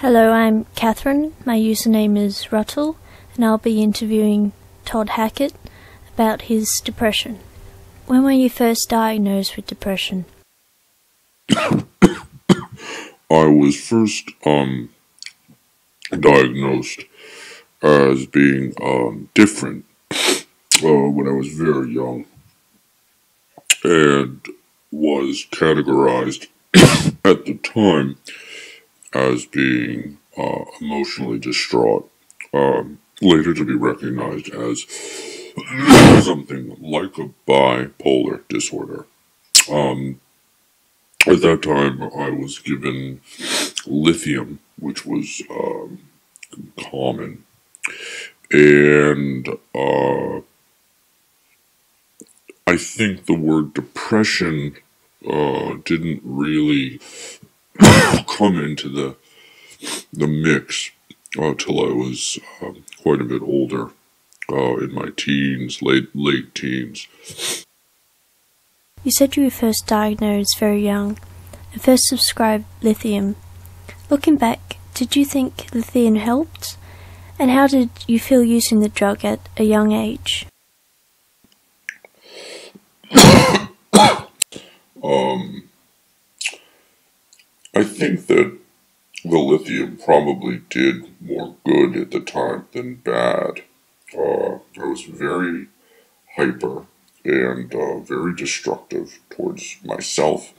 Hello, I'm Catherine. My username is Rutle, and I'll be interviewing Tod Hackett about his depression. When were you first diagnosed with depression? I was first diagnosed as being different when I was very young, and was categorized at the time as being emotionally distraught, later to be recognized as something like a bipolar disorder. At that time, I was given lithium, which was common, and I think the word depression didn't really come into the mix till I was quite a bit older, in my teens, late teens. You said you were first diagnosed very young and first prescribed lithium. Looking back, did you think lithium helped? And how did you feel using the drug at a young age? I think that the lithium probably did more good at the time than bad. I was very hyper and very destructive towards myself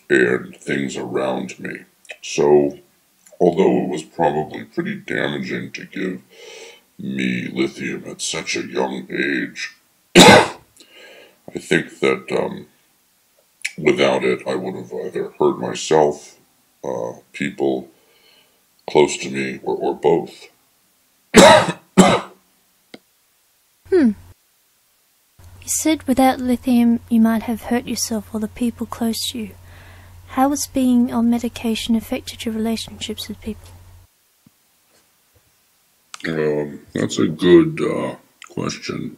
and things around me. So, although it was probably pretty damaging to give me lithium at such a young age, I think that without it, I would have either hurt myself, people close to me, or both. You said without lithium you might have hurt yourself or the people close to you. How has being on medication affected your relationships with people? That's a good question.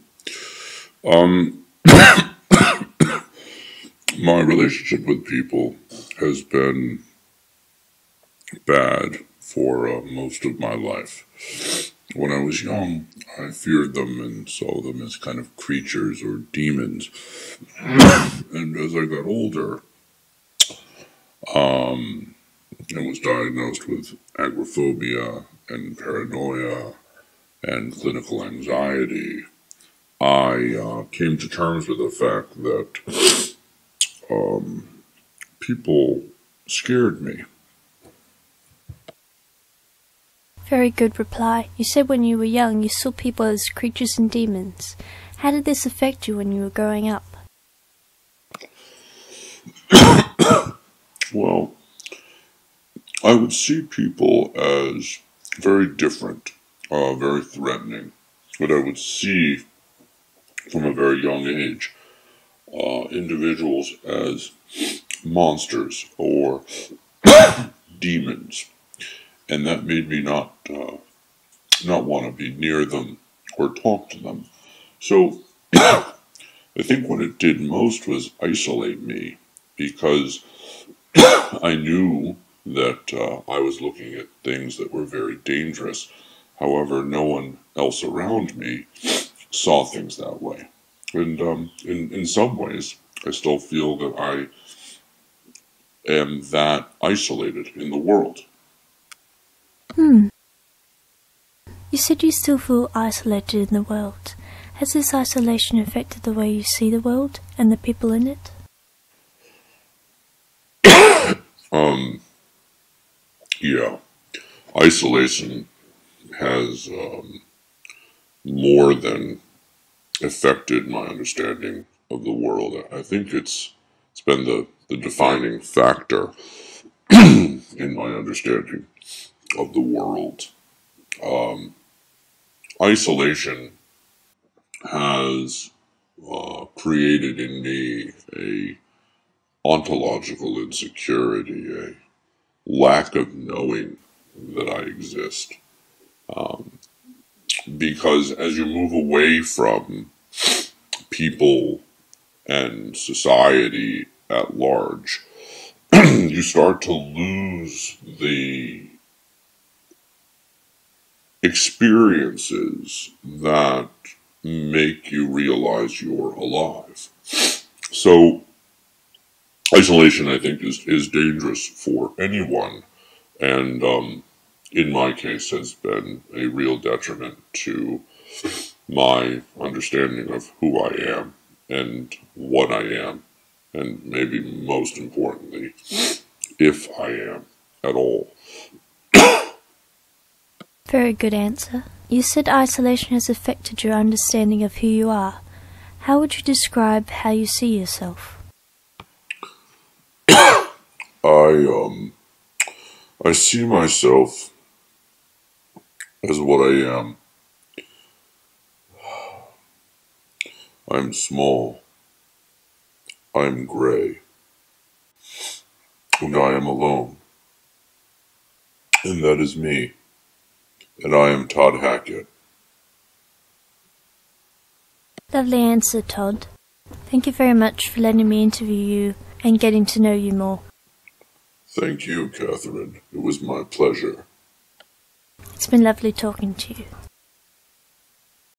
My relationship with people has been bad for most of my life. When I was young, I feared them and saw them as kind of creatures or demons. And as I got older, I was diagnosed with agoraphobia and paranoia and clinical anxiety. I came to terms with the fact that people scared me. Very good reply. You said when you were young you saw people as creatures and demons. How did this affect you when you were growing up? Well, I would see people as very different, very threatening. But I would see from a very young age individuals as monsters or demons, and that made me not want to be near them or talk to them. So I think what it did most was isolate me, because I knew that I was looking at things that were very dangerous. However, no one else around me saw things that way. And in some ways, I still feel that I am that isolated in the world. You said you still feel isolated in the world. Has this isolation affected the way you see the world and the people in it? Yeah. Isolation has more than affected my understanding of the world. I think it's been the defining factor in my understanding of the world. Isolation has created in me a ontological insecurity, a lack of knowing that I exist. Because as you move away from people and society at large, you start to lose the experiences that make you realize you're alive. So, isolation, I think, is dangerous for anyone, and in my case has been a real detriment to my understanding of who I am and what I am, and maybe most importantly, if I am at all. Very good answer. You said isolation has affected your understanding of who you are. How would you describe how you see yourself? I see myself as what I am. I'm small. I'm gray. And I am alone. And that is me. And I am Tod Hackett. Lovely answer, Tod. Thank you very much for letting me interview you and getting to know you more. Thank you, Catherine. It was my pleasure. It's been lovely talking to you.